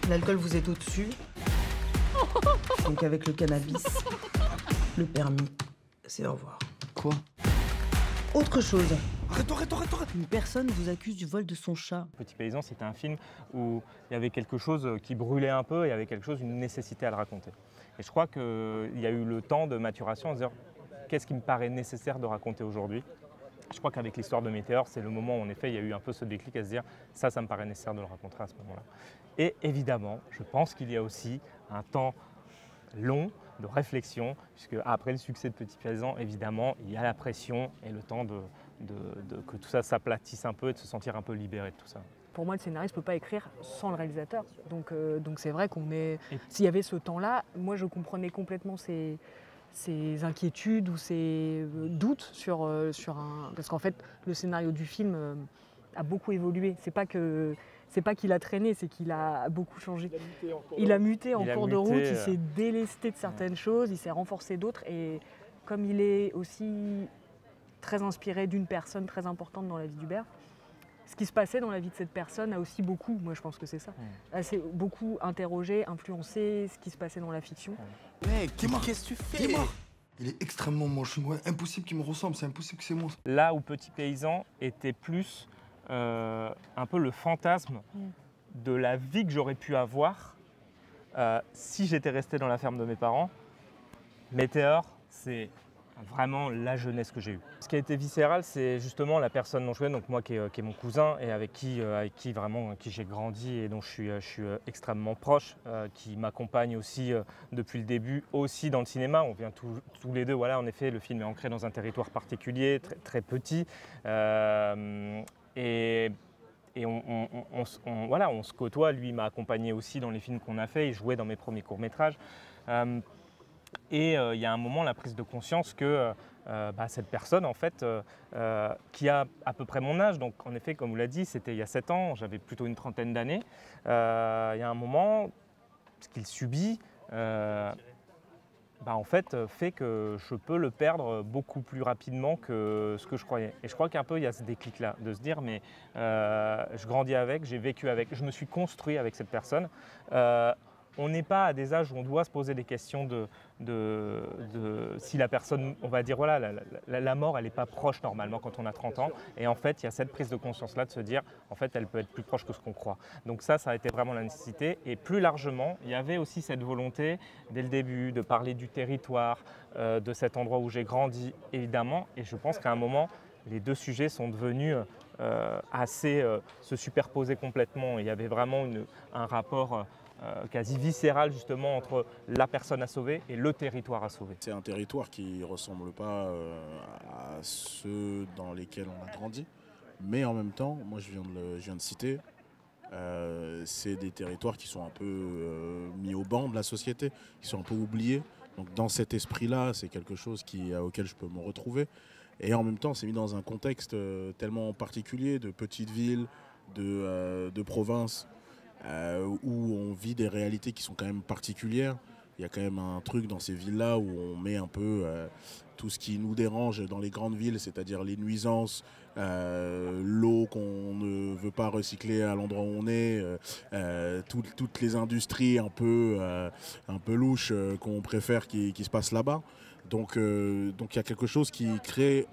L'alcool vous est au-dessus. Donc avec le cannabis, le permis, c'est au revoir. Quoi? Autre chose. Arrête. Une personne vous accuse du vol de son chat. Petit Paysan, c'était un film où il y avait quelque chose qui brûlait un peu, il y avait quelque chose, une nécessité à le raconter. Et je crois qu'il y a eu le temps de maturation à se dire qu'est-ce qui me paraît nécessaire de raconter aujourd'hui. Je crois qu'avec l'histoire de Météor, c'est le moment où en effet il y a eu un peu ce déclic à se dire ça me paraît nécessaire de le raconter à ce moment-là. Et évidemment, je pense qu'il y a aussi un temps long de réflexion, puisque après le succès de Petit Paysan, évidemment, il y a la pression et le temps que tout ça s'aplatisse un peu et de se sentir un peu libéré de tout ça. Pour moi, le scénariste ne peut pas écrire sans le réalisateur. Donc c'est vrai qu'on est... S'il y avait ce temps-là, moi je comprenais complètement ces inquiétudes ou ces doutes sur un... Parce qu'en fait, le scénario du film a beaucoup évolué. C'est pas qu'il a traîné, c'est qu'il a beaucoup changé. Il a muté en cours de route, il s'est délesté de certaines choses, il s'est renforcé d'autres. Et comme il est aussi très inspiré d'une personne très importante dans la vie d'Hubert, ce qui se passait dans la vie de cette personne a aussi beaucoup, moi je pense que c'est ça, c'est beaucoup interrogé, influencé ce qui se passait dans la fiction. Mec, qu'est-ce que tu fais? Il est extrêmement moche, ouais, impossible qu'il me ressemble, c'est impossible que c'est moi. Là où Petit Paysan était plus un peu le fantasme de la vie que j'aurais pu avoir si j'étais resté dans la ferme de mes parents, Météor, c'est vraiment la jeunesse que j'ai eue. Ce qui a été viscéral, c'est justement la personne dont je jouais, donc moi qui est mon cousin et avec qui j'ai grandi et dont je suis extrêmement proche, qui m'accompagne aussi depuis le début, aussi dans le cinéma. On vient tous les deux, voilà, en effet, le film est ancré dans un territoire particulier, très, très petit. Et on se côtoie, lui m'a accompagné aussi dans les films qu'on a fait, il jouait dans mes premiers courts-métrages. Et il y a un moment, la prise de conscience que cette personne, en fait, qui a à peu près mon âge, donc en effet, comme vous l'a dit, c'était il y a 7 ans, j'avais plutôt une trentaine d'années, il y a un moment, ce qu'il subit, en fait, fait que je peux le perdre beaucoup plus rapidement que ce que je croyais. Et je crois qu'un peu, il y a ce déclic-là, de se dire, mais je grandis avec, j'ai vécu avec, je me suis construit avec cette personne. On n'est pas à des âges où on doit se poser des questions de si la personne, on va dire, voilà, la mort, elle n'est pas proche normalement quand on a 30 ans. Et en fait, il y a cette prise de conscience-là de se dire, en fait, elle peut être plus proche que ce qu'on croit. Donc ça a été vraiment la nécessité. Et plus largement, il y avait aussi cette volonté, dès le début, de parler du territoire, de cet endroit où j'ai grandi, évidemment. Et je pense qu'à un moment, les deux sujets sont devenus se superposer complètement. Il y avait vraiment un rapport quasi viscéral justement entre la personne à sauver et le territoire à sauver. C'est un territoire qui ne ressemble pas à ceux dans lesquels on a grandi, mais en même temps, moi je viens de citer, c'est des territoires qui sont un peu mis au banc de la société, qui sont un peu oubliés. Donc dans cet esprit-là, c'est quelque chose auquel je peux me retrouver. Et en même temps, c'est mis dans un contexte tellement particulier de petites villes, de provinces, où on vit des réalités qui sont quand même particulières. Il y a quand même un truc dans ces villes-là où on met un peu tout ce qui nous dérange dans les grandes villes, c'est-à-dire les nuisances, l'eau qu'on ne veut pas recycler à l'endroit où on est, toutes les industries un peu louches qu'on préfère qui se passent là-bas. Donc il y a quelque chose qui crée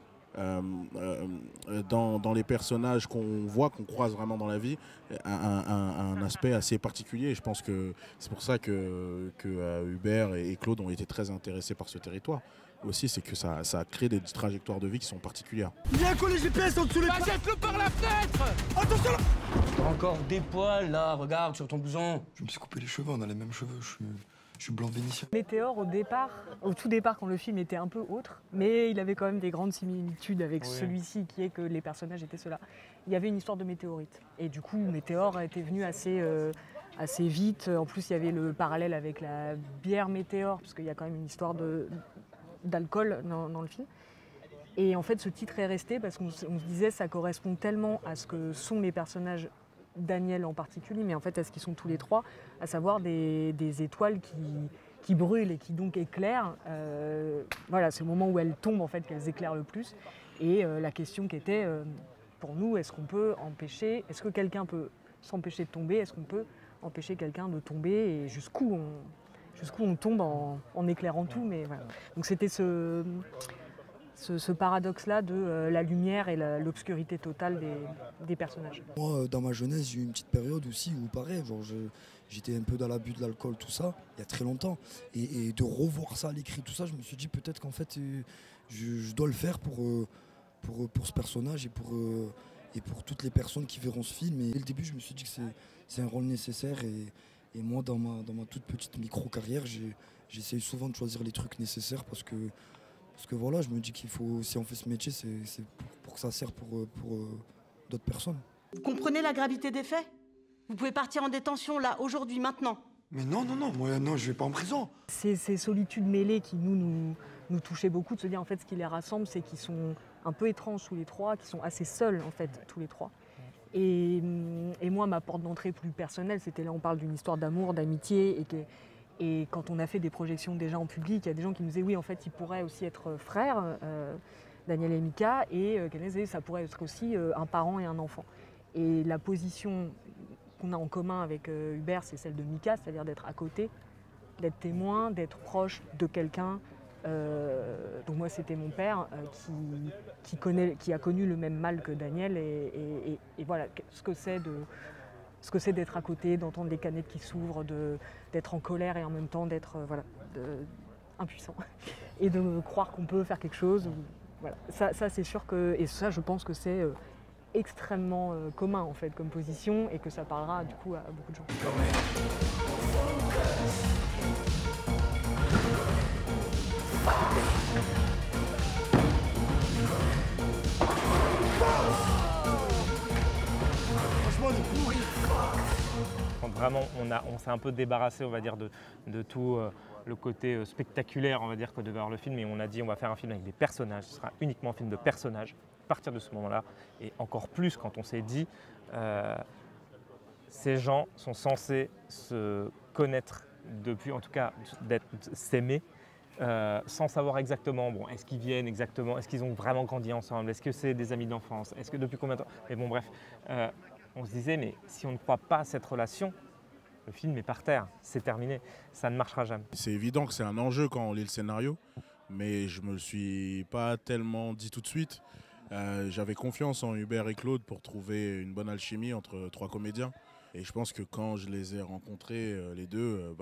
dans les personnages qu'on voit, qu'on croise vraiment dans la vie, un aspect assez particulier. Et je pense que c'est pour ça que Hubert et Claude ont été très intéressés par ce territoire. Aussi, c'est que ça a créé des trajectoires de vie qui sont particulières. Il y a un colis GPS en dessous les... Jette-le par la fenêtre! Attention là! T'as encore des poils là, regarde sur ton blouson. Je me suis coupé les cheveux, on a les mêmes cheveux, je suis blanc vénitien. Météor, au tout départ, quand le film était un peu autre, mais il avait quand même des grandes similitudes avec celui-ci, qui est que les personnages étaient ceux-là. Il y avait une histoire de météorite. Et du coup, Météor était venu assez vite. En plus, il y avait le parallèle avec la bière Météor, parce qu'il y a quand même une histoire d'alcool dans le film. Et en fait, ce titre est resté parce qu'on se disait ça correspond tellement à ce que sont les personnages, Daniel en particulier, mais en fait à ce qu'ils sont tous les trois, à savoir des étoiles qui brûlent et qui donc éclairent. Voilà, c'est le moment où elles tombent en fait qu'elles éclairent le plus. Et la question qui était pour nous, est-ce que quelqu'un peut s'empêcher de tomber? Est-ce qu'on peut empêcher quelqu'un de tomber et jusqu'où on tombe en éclairant tout. Mais voilà. Donc c'était ce paradoxe-là de la lumière et l'obscurité totale des personnages. Moi, dans ma jeunesse, j'ai eu une petite période aussi où pareil, genre j'étais un peu dans l'abus de l'alcool, tout ça, il y a très longtemps. Et de revoir ça à l'écrit, tout ça, je me suis dit peut-être qu'en fait, je dois le faire pour ce personnage et pour toutes les personnes qui verront ce film. Et dès le début, je me suis dit que c'est un rôle nécessaire. Et moi, dans ma toute petite micro-carrière, j'essaye souvent de choisir les trucs nécessaires parce que voilà, je me dis qu'il faut, si on fait ce métier, c'est pour que ça sert pour d'autres personnes. Vous comprenez la gravité des faits? Vous pouvez partir en détention, là, aujourd'hui, maintenant. Mais non, moi, non, je vais pas en prison. C'est ces solitudes mêlées qui nous touchaient beaucoup, de se dire en fait ce qui les rassemble, c'est qu'ils sont un peu étranges tous les trois, qu'ils sont assez seuls en fait tous les trois. Et moi, ma porte d'entrée plus personnelle, c'était là on parle d'une histoire d'amour, d'amitié, et quand on a fait des projections déjà en public, il y a des gens qui nous disaient oui en fait ils pourraient aussi être frères, Daniel et Mika, et qui disaient ça pourrait être aussi un parent et un enfant. Et la position qu'on a en commun avec Hubert, c'est celle de Mika, c'est-à-dire d'être à côté, d'être témoin, d'être proche de quelqu'un. Donc moi c'était mon père qui a connu le même mal que Daniel et voilà ce que c'est d'être à côté, d'entendre les canettes qui s'ouvrent, d'être en colère et en même temps d'être impuissant et de croire qu'on peut faire quelque chose. Voilà. Ça c'est sûr que, et ça je pense que c'est extrêmement commun en fait comme position et que ça parlera du coup à beaucoup de gens. Franchement, on est pourris. Quand vraiment on s'est un peu débarrassé, on va dire, de tout le côté spectaculaire, on va dire, que devait avoir le film, et on a dit on va faire un film avec des personnages, ce sera uniquement un film de personnages. À partir de ce moment-là, et encore plus quand on s'est dit ces gens sont censés se connaître depuis, en tout cas s'aimer, sans savoir exactement, bon, est-ce qu'ils viennent exactement, est-ce qu'ils ont vraiment grandi ensemble, est-ce que c'est des amis d'enfance, est-ce que depuis combien de temps, mais bon bref, on se disait mais si on ne croit pas à cette relation, le film est par terre, c'est terminé, ça ne marchera jamais. C'est évident que c'est un enjeu quand on lit le scénario, mais je me le suis pas tellement dit tout de suite. J'avais confiance en Hubert et Claude pour trouver une bonne alchimie entre trois comédiens. Et je pense que quand je les ai rencontrés, les deux,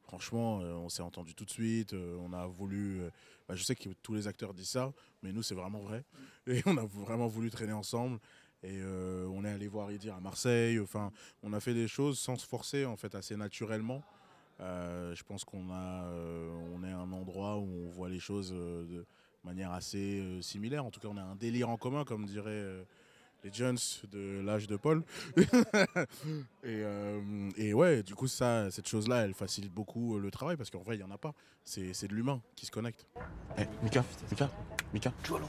franchement, on s'est entendus tout de suite. On a voulu. Je sais que tous les acteurs disent ça, mais nous, c'est vraiment vrai. Et on a vraiment voulu traîner ensemble. Et on est allé voir Idir à Marseille. Enfin, on a fait des choses sans se forcer, en fait, assez naturellement. Je pense on est à un endroit où on voit les choses de manière assez similaire. En tout cas, on a un délire en commun, comme diraient les Jones de l'âge de Paul. et ouais, du coup, cette chose-là, elle facilite beaucoup le travail parce qu'en vrai, il n'y en a pas. C'est de l'humain qui se connecte. Hey, Mika, tu vois,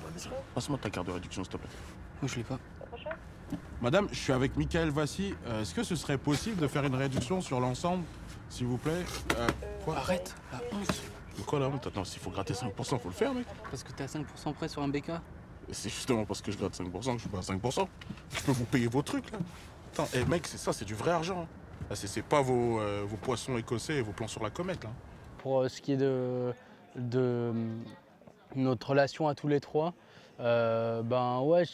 passe-moi ta carte de réduction, s'il te plaît. Moi, je l'ai pas. Madame, je suis avec Michael Vassy. Est-ce que ce serait possible de faire une réduction sur l'ensemble, s'il vous plaît? Quoi? Arrête, la honte. Mais quoi la honte? Attends, s'il faut gratter 5%, faut le faire, mec. Parce que t'es à 5% près sur un BK. Et c'est justement parce que je gratte 5% que je suis pas à 5%. Je peux vous payer vos trucs, là. Attends, mec, c'est ça, c'est du vrai argent. Hein. Là, c'est pas vos poissons écossais et vos plans sur la comète, là. Pour ce qui est de notre relation à tous les trois, ouais,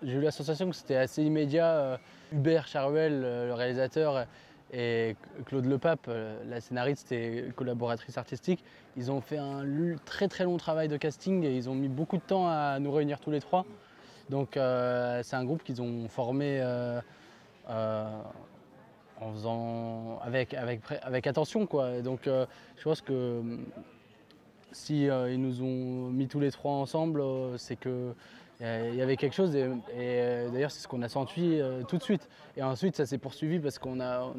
j'ai eu la sensation que c'était assez immédiat. Hubert Charuel, le réalisateur, et Claude Lepape, la scénariste et collaboratrice artistique, ils ont fait un très très long travail de casting et ils ont mis beaucoup de temps à nous réunir tous les trois. Donc c'est un groupe qu'ils ont formé en faisant avec attention, quoi. Donc je pense que si ils nous ont mis tous les trois ensemble, c'est que il y avait quelque chose et d'ailleurs c'est ce qu'on a senti tout de suite. Et ensuite ça s'est poursuivi parce qu'on a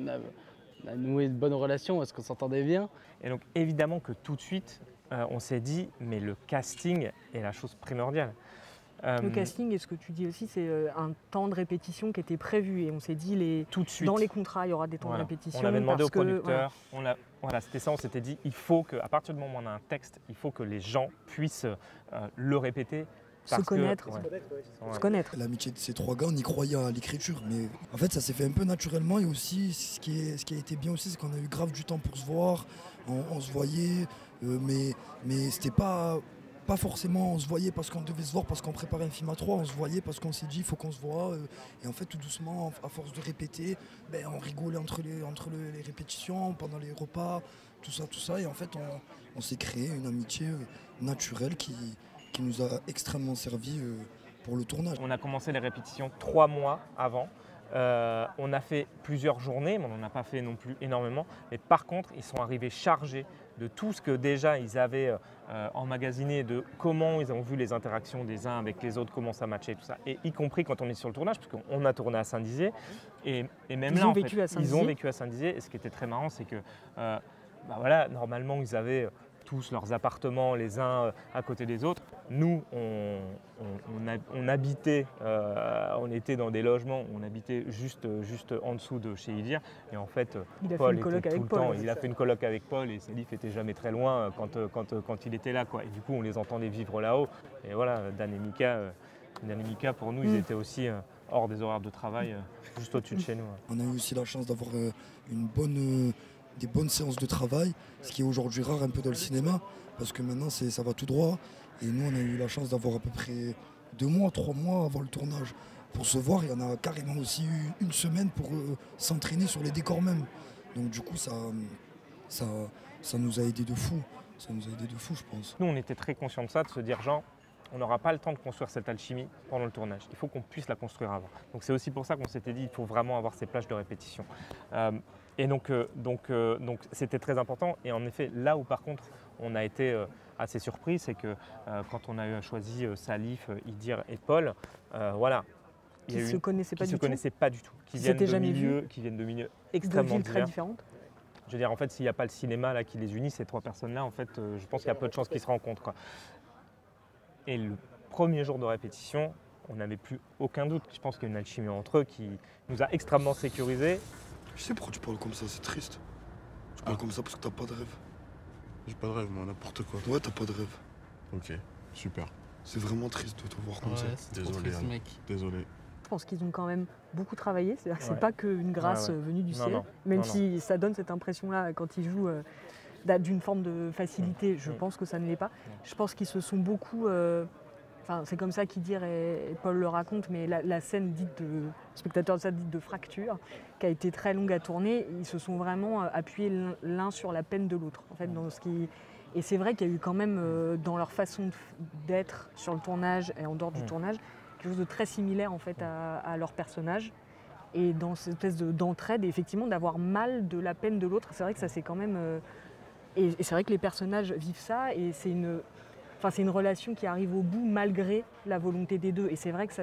noué de bonnes relations, parce qu'on s'entendait bien. Et donc évidemment que tout de suite on s'est dit mais le casting est la chose primordiale. Le casting, et ce que tu dis aussi, c'est un temps de répétition qui était prévu et on s'est dit tout de suite. Dans les contrats il y aura des temps de répétition. On avait demandé au producteur, voilà, c'était ça, on s'était dit il faut qu'à partir du moment où on a un texte, il faut que les gens puissent le répéter Se connaître. Se connaître. L'amitié de ces 3 gars, on y croyait à l'écriture, mais en fait ça s'est fait un peu naturellement et aussi ce qui a été bien aussi, c'est qu'on a eu grave du temps pour se voir, on se voyait, mais c'était pas forcément on se voyait parce qu'on devait se voir, parce qu'on préparait un film à 3, on se voyait parce qu'on s'est dit il faut qu'on se voit, et en fait tout doucement, à force de répéter, on rigolait entre les répétitions, pendant les repas, tout ça, et en fait on s'est créé une amitié naturelle qui nous a extrêmement servi pour le tournage. On a commencé les répétitions 3 mois avant. On a fait plusieurs journées, mais on n'en a pas fait non plus énormément. Mais par contre, ils sont arrivés chargés de tout ce que déjà ils avaient emmagasiné, de comment ils ont vu les interactions des uns avec les autres, comment ça matchait, tout ça. Et y compris quand on est sur le tournage, parce qu'on a tourné à Saint-Dizier. Et même là, en fait, ils ont vécu à Saint-Dizier. Et ce qui était très marrant, c'est que voilà, normalement, ils avaient tous leurs appartements les uns à côté des autres. Nous, on habitait, on était dans des logements, on habitait juste en dessous de chez Idir. Et en fait, Paul était tout le temps, il a fait une coloc avec Paul et Salif était jamais très loin quand il était là, quoi. Et du coup, on les entendait vivre là-haut. Et voilà, Dan et Mika, pour nous, ils étaient aussi hors des horaires de travail, juste au-dessus de chez nous. On a eu aussi la chance d'avoir des bonnes séances de travail, ce qui est aujourd'hui rare un peu dans le cinéma, parce que maintenant ça va tout droit. Et nous, on a eu la chance d'avoir à peu près 2 mois, 3 mois avant le tournage pour se voir. Il y en a carrément aussi eu 1 semaine pour s'entraîner sur les décors même. Donc du coup, ça nous a aidé de fou. Ça nous a aidé de fou, je pense. Nous, on était très conscients de ça, de se dire genre, on n'aura pas le temps de construire cette alchimie pendant le tournage. Il faut qu'on puisse la construire avant. Donc c'est aussi pour ça qu'on s'était dit, il faut vraiment avoir ces plages de répétition. Et donc c'était très important. Et en effet, là où par contre on a été assez surpris, c'est que quand on a choisi Salif, Idir et Paul, voilà. Qui ne se connaissaient pas du tout. Qui viennent de milieux extrêmement très différentes. Je veux dire, en fait, s'il n'y a pas le cinéma là, qui les unit, ces 3 personnes-là, en fait, je pense qu'il y a peu de chances qu'ils se rencontrent, quoi. Et le premier jour de répétition, on n'avait plus aucun doute. Je pense qu'il y a une alchimie entre eux qui nous a extrêmement sécurisés. Je sais pourquoi tu parles comme ça, c'est triste. Tu parles comme ça parce que t'as pas de rêve. J'ai pas de rêve, moi, n'importe quoi. Ouais, t'as pas de rêve. Ok, super. C'est vraiment triste de te voir comme ça. Désolé, triste, mec. Désolé. Je pense qu'ils ont quand même beaucoup travaillé. C'est-à-dire que c'est pas qu'une grâce venue du ciel. Même si ça donne cette impression-là quand ils jouent d'une forme de facilité, je pense que ça ne l'est pas. Je pense qu'ils se sont beaucoup... c'est comme ça qu'Idir et Paul le racontent, mais la scène dite de spectateur de ça dite de fracture, qui a été très longue à tourner, ils se sont vraiment appuyés l'un sur la peine de l'autre. En fait, et c'est vrai qu'il y a eu quand même dans leur façon d'être sur le tournage et en dehors du tournage, quelque chose de très similaire en fait à leur personnage. Et dans cette espèce d'entraide, et effectivement d'avoir mal de la peine de l'autre, c'est vrai que ça c'est quand même... et c'est vrai que les personnages vivent ça, et c'est une relation qui arrive au bout malgré la volonté des deux. Et c'est vrai que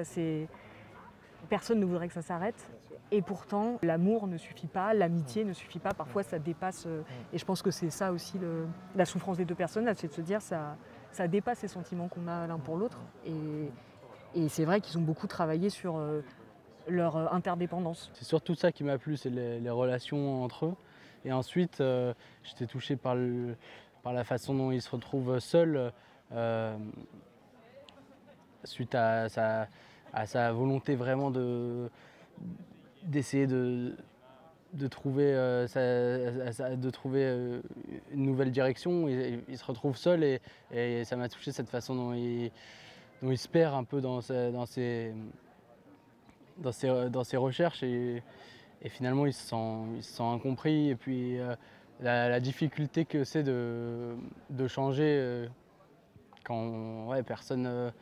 personne ne voudrait que ça s'arrête. Et pourtant, l'amour ne suffit pas, l'amitié ne suffit pas. Parfois, ça dépasse. Et je pense que c'est ça aussi la souffrance des 2 personnages, c'est de se dire ça dépasse les sentiments qu'on a l'un pour l'autre. Et c'est vrai qu'ils ont beaucoup travaillé sur leur interdépendance. C'est surtout ça qui m'a plu, c'est les relations entre eux. Et ensuite, j'étais touché par la façon dont ils se retrouvent seuls. Suite à sa volonté vraiment d'essayer de trouver une nouvelle direction. Il se retrouve seul et ça m'a touché cette façon dont il se perd un peu dans ses recherches et finalement il se sent incompris. Et puis la difficulté que c'est de changer quand personne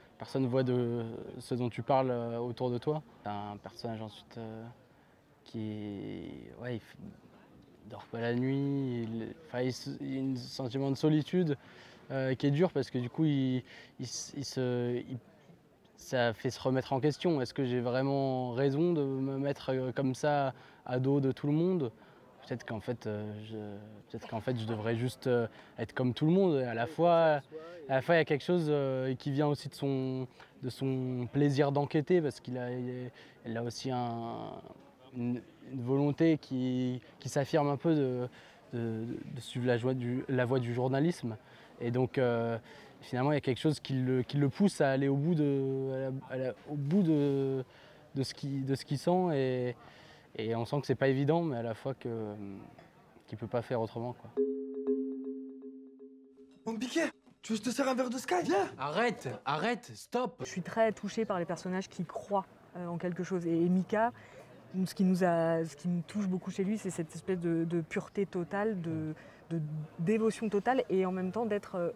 voit de ce dont tu parles autour de toi. C'est un personnage ensuite qui dort pas la nuit, il y a un sentiment de solitude qui est dur parce que du coup ça fait se remettre en question. Est-ce que j'ai vraiment raison de me mettre comme ça à dos de tout le monde ? Peut-être qu'en fait, je devrais juste être comme tout le monde. À la fois, il y a quelque chose qui vient aussi de son plaisir d'enquêter, parce qu'il a aussi une volonté qui s'affirme un peu de suivre la voie du journalisme. Et donc, Finalement, il y a quelque chose qui le pousse à aller au bout de ce qu'il sent et on sent que c'est pas évident, mais à la fois qu'il peut pas faire autrement, quoi. Mon Piquet, tu veux que je te sers un verre de Sky? Viens. Arrête, stop. Je suis très touchée par les personnages qui croient en quelque chose. Et Mika, ce qui me touche beaucoup chez lui, c'est cette espèce de pureté totale, de dévotion totale, et en même temps d'être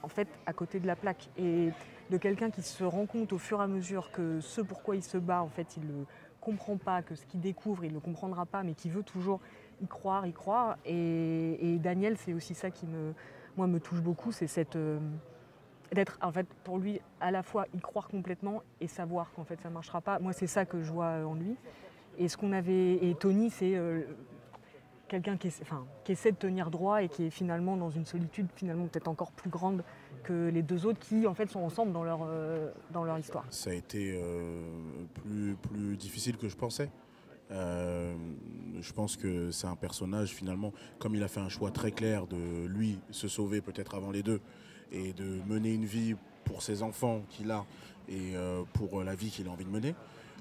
en fait à côté de la plaque. Et de quelqu'un qui se rend compte au fur et à mesure que ce pourquoi il se bat, en fait, il ne le comprend pas, que ce qu'il découvre, il ne le comprendra pas, mais qui veut toujours y croire. Et Daniel, c'est aussi ça qui me touche beaucoup, c'est d'être, en fait, pour lui, à la fois y croire complètement et savoir qu'en fait ça ne marchera pas. Moi, c'est ça que je vois en lui. Et Tony, c'est quelqu'un qui essaie de tenir droit et qui est finalement dans une solitude finalement peut-être encore plus grande que les deux autres qui en fait sont ensemble dans leur histoire. Ça a été plus difficile que je pensais. Je pense que c'est un personnage finalement, comme il a fait un choix très clair de lui se sauver peut-être avant les deux et de mener une vie pour ses enfants qu'il a et pour la vie qu'il a envie de mener.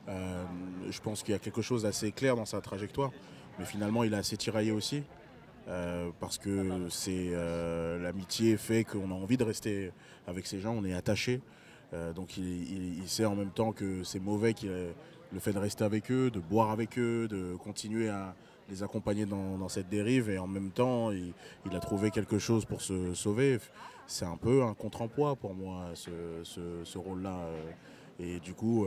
Je pense qu'il y a quelque chose d'assez clair dans sa trajectoire, mais finalement il est assez tiraillé aussi parce que c'est l'amitié fait qu'on a envie de rester avec ces gens, on est attaché. Donc il sait en même temps que c'est mauvais le fait de rester avec eux, de boire avec eux, de continuer à les accompagner dans cette dérive, et en même temps il a trouvé quelque chose pour se sauver. C'est un peu un contre-emploi pour moi ce rôle-là. Et du coup,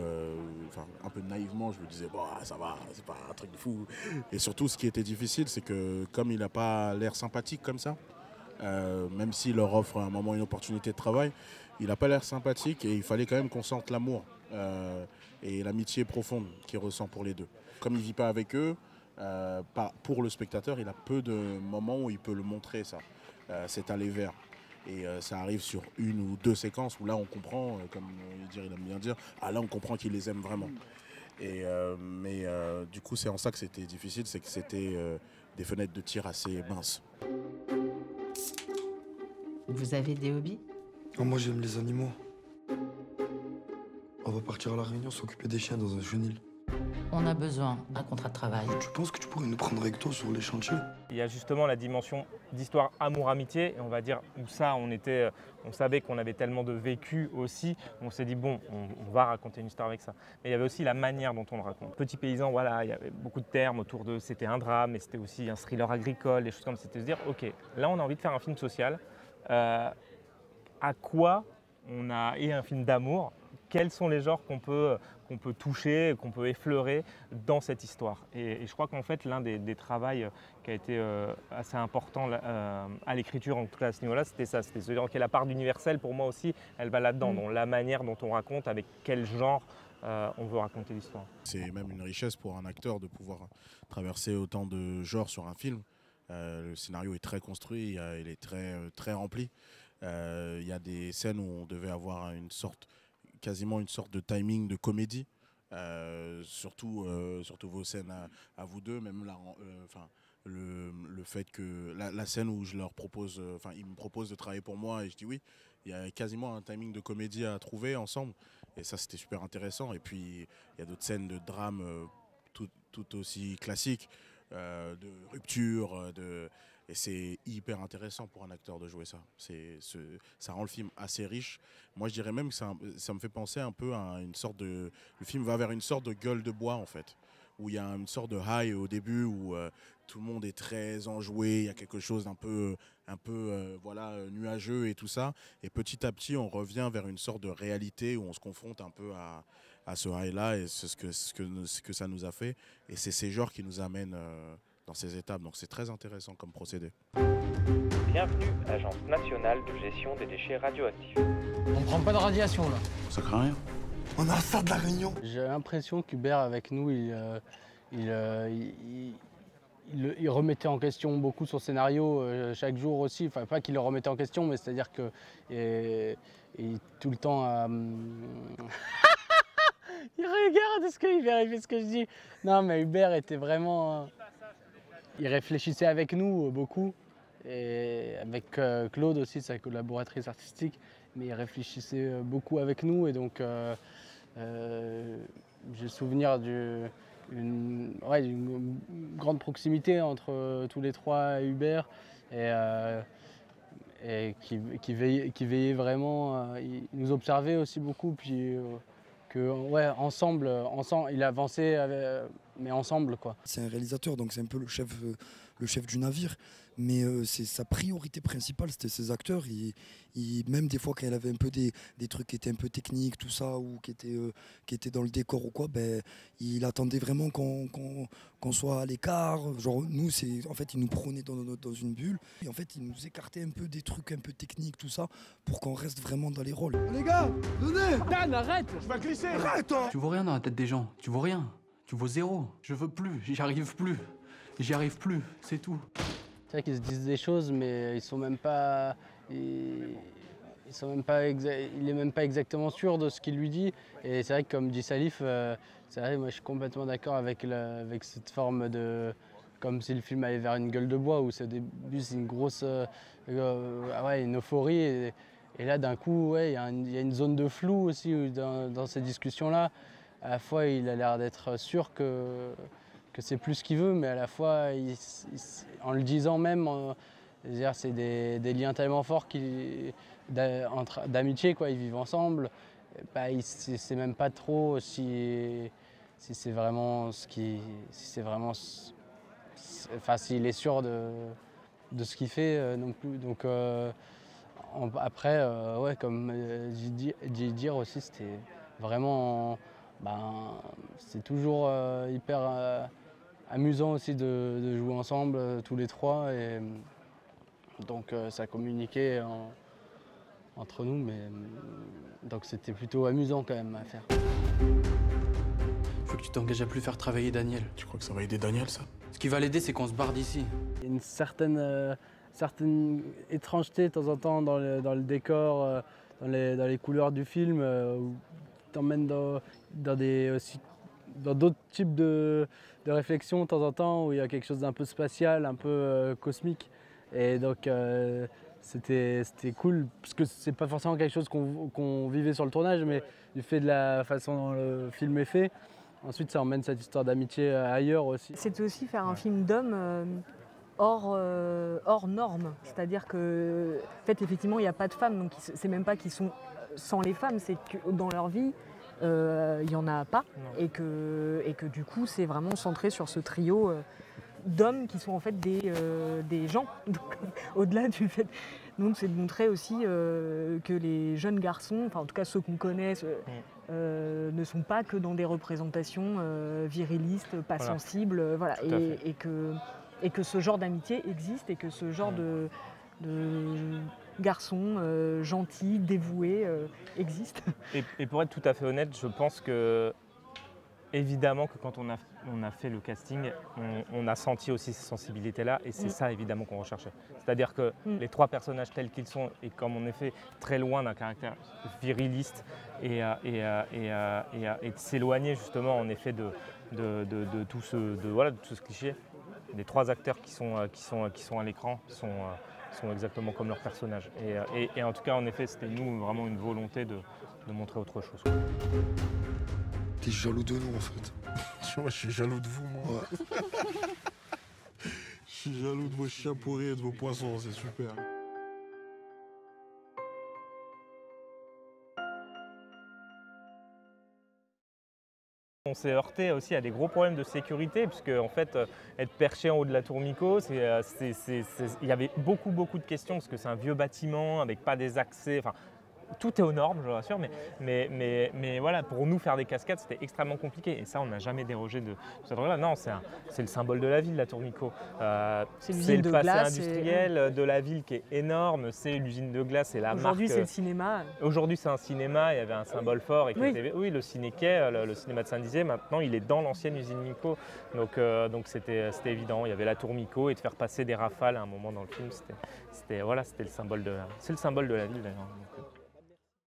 un peu naïvement, je me disais, bon, ça va, c'est pas un truc de fou. Et surtout, ce qui était difficile, c'est que comme il n'a pas l'air sympathique comme ça, même s'il leur offre à un moment une opportunité de travail, il n'a pas l'air sympathique et il fallait quand même qu'on sente l'amour et l'amitié profonde qu'il ressent pour les deux. Comme il ne vit pas avec eux, pour le spectateur, il a peu de moments où il peut le montrer, ça, cet aller vers. Et ça arrive sur une ou deux séquences où là on comprend, comme il aime bien dire, là on comprend qu'il les aime vraiment. Mais du coup c'est en ça que c'était difficile, c'est que c'était des fenêtres de tir assez minces. Vous avez des hobbies? Moi j'aime les animaux. On va partir à La Réunion s'occuper des chiens dans un chenil. On a besoin d'un contrat de travail. Tu penses que tu pourrais nous prendre avec toi sur les chantiers? Il y a justement la dimension d'histoire amour-amitié, et on va dire où ça, on savait qu'on avait tellement de vécu aussi, on s'est dit bon, on va raconter une histoire avec ça. Mais il y avait aussi la manière dont on le raconte. Petit paysan, voilà, il y avait beaucoup de termes autour de, c'était un drame, mais c'était aussi un thriller agricole, des choses comme ça. C'était de se dire, ok, là on a envie de faire un film social, à quoi on a, et un film d'amour, quels sont les genres qu'on peut toucher, qu'on peut effleurer dans cette histoire. Et je crois qu'en fait, l'un des travaux qui a été assez important à l'écriture, en tout cas à ce niveau-là, c'était ça. C'était ce la part d'universel, pour moi aussi, elle va là-dedans, dans la manière dont on raconte, avec quel genre on veut raconter l'histoire. C'est même une richesse pour un acteur de pouvoir traverser autant de genres sur un film. Le scénario est très construit, il est très rempli. Il y a des scènes où on devait avoir quasiment une sorte de timing de comédie, surtout vos scènes à vous deux, même le fait que la scène où je leur propose, ils me proposent de travailler pour moi et je dis oui, il y a quasiment un timing de comédie à trouver ensemble, et ça c'était super intéressant. Et puis il y a d'autres scènes de drame tout aussi classiques, de rupture, et c'est hyper intéressant pour un acteur de jouer ça. Ça rend le film assez riche. Moi, je dirais même que ça me fait penser un peu à une sorte de... Le film va vers une sorte de gueule de bois, en fait, où il y a une sorte de high au début, où tout le monde est très enjoué, il y a quelque chose d'un peu nuageux et tout ça. Et petit à petit, on revient vers une sorte de réalité où on se confronte un peu à ce high-là, et c'est ce que ça nous a fait. Et c'est ces genres qui nous amènent dans ces étapes. Donc c'est très intéressant comme procédé. Bienvenue, Agence nationale de gestion des déchets radioactifs. On prend pas de radiation là. Ça craint rien. On a ça de La Réunion. J'ai l'impression qu'Hubert avec nous, il remettait en question beaucoup son scénario chaque jour aussi. Enfin, pas qu'il le remettait en question, mais c'est-à-dire que tout le temps... Il regarde, il vérifie ce que je dis. Non, mais Hubert était vraiment... Il réfléchissait avec nous beaucoup, et avec Claude aussi, sa collaboratrice artistique. mais il réfléchissait beaucoup avec nous et donc j'ai souvenir d'une grande proximité entre tous les trois et Hubert et qui veillait vraiment, il nous observait aussi beaucoup, puis ensemble, il avançait, mais ensemble quoi. C'est un réalisateur, donc c'est un peu le chef du navire, mais c'est sa priorité principale, c'était ses acteurs. Même des fois quand il avait un peu des trucs qui étaient un peu techniques, tout ça, ou qui étaient dans le décor ou quoi, ben, il attendait vraiment qu'on soit à l'écart. Genre nous, en fait, il nous prenait dans une bulle, et en fait, il nous écartait un peu des trucs un peu techniques, tout ça, pour qu'on reste vraiment dans les rôles. Les gars, venez! Dan, arrête! Je vais glisser! Arrête! Tu vaux rien dans la tête des gens, tu vaux rien. Tu vaux zéro. Je veux plus, j'y arrive plus. J'y arrive plus, c'est tout. C'est vrai qu'ils se disent des choses, mais ils sont même pas. Il est même pas exactement sûr de ce qu'il lui dit. Et c'est vrai que comme dit Salif, c'est vrai, moi je suis complètement d'accord avec cette forme de. Comme si le film allait vers une gueule de bois, où au début c'est une grosse. Une euphorie. Et là d'un coup, il y a une zone de flou aussi dans ces discussions-là. À la fois, il a l'air d'être sûr que c'est plus ce qu'il veut, mais à la fois, en le disant même, c'est des liens tellement forts d'amitié, quoi. Ils vivent ensemble. Bah, il ne sait même pas trop si c'est vraiment s'il est sûr de ce qu'il fait non plus. Donc après, comme dit dire aussi, c'était vraiment. C'est toujours hyper amusant aussi de jouer ensemble tous les trois et donc ça communiquait entre nous, mais donc c'était plutôt amusant quand même à faire. Faut que tu t'engages à plus faire travailler Daniel. Tu crois que ça va aider Daniel, ça? Ce qui va l'aider, c'est qu'on se barre d'ici. Il y a une certaine étrangeté de temps en temps dans le décor, dans les couleurs du film, où t'emmène dans d'autres types de réflexions de temps en temps, où il y a quelque chose d'un peu spatial, un peu cosmique. Et donc c'était cool, parce que c'est pas forcément quelque chose qu'on vivait sur le tournage, mais du fait de la façon dont le film est fait, ensuite ça emmène cette histoire d'amitié ailleurs aussi. C'était aussi faire un film d'homme hors norme, c'est-à-dire que en fait, effectivement il n'y a pas de femmes, donc c'est même pas qu'ils sont sans les femmes, c'est que dans leur vie il n'y en a pas, et que du coup c'est vraiment centré sur ce trio d'hommes qui sont en fait des gens. Donc, au-delà du fait, donc c'est de montrer aussi que les jeunes garçons, enfin en tout cas ceux qu'on connaît, ne sont pas que dans des représentations virilistes, pas sensibles, voilà, et que ce genre d'amitié existe, et que ce genre de garçons gentils, dévoués existe. Et pour être tout à fait honnête, je pense que évidemment que quand on a fait le casting, on a senti aussi ces sensibilités-là, et c'est ça évidemment qu'on recherchait. C'est-à-dire que les trois personnages tels qu'ils sont, et comme en effet très loin d'un caractère viriliste, et de s'éloigner justement en effet de tout ce cliché. Les trois acteurs qui sont à l'écran sont exactement comme leurs personnages. Et en tout cas, en effet, c'était nous vraiment une volonté de montrer autre chose. T'es jaloux de nous en fait. Tu vois, je suis jaloux de vous, moi. Je suis jaloux de vos chiens pourris et de vos poissons, c'est super. On s'est heurté aussi à des gros problèmes de sécurité, puisque en fait, être perché en haut de la tour Miko, il y avait beaucoup de questions, parce que c'est un vieux bâtiment avec pas des accès. Enfin, tout est aux normes, je vous rassure, mais voilà, pour nous faire des cascades, c'était extrêmement compliqué. Et ça, on n'a jamais dérogé de cette règle-là. Non, c'est le symbole de la ville, la tour Miko. C'est le passé industriel de la ville qui est énorme. C'est l'usine de glace, c'est la marque. Aujourd'hui, c'est le cinéma. Aujourd'hui, c'est un cinéma. Il y avait un symbole fort. Et oui, le Ciné-Quai, le cinéma de Saint-Dizier, maintenant, il est dans l'ancienne usine Miko. Donc c'était évident. Il y avait la tour Miko, et de faire passer des rafales à un moment dans le film, c'était le symbole de la ville, d'ailleurs.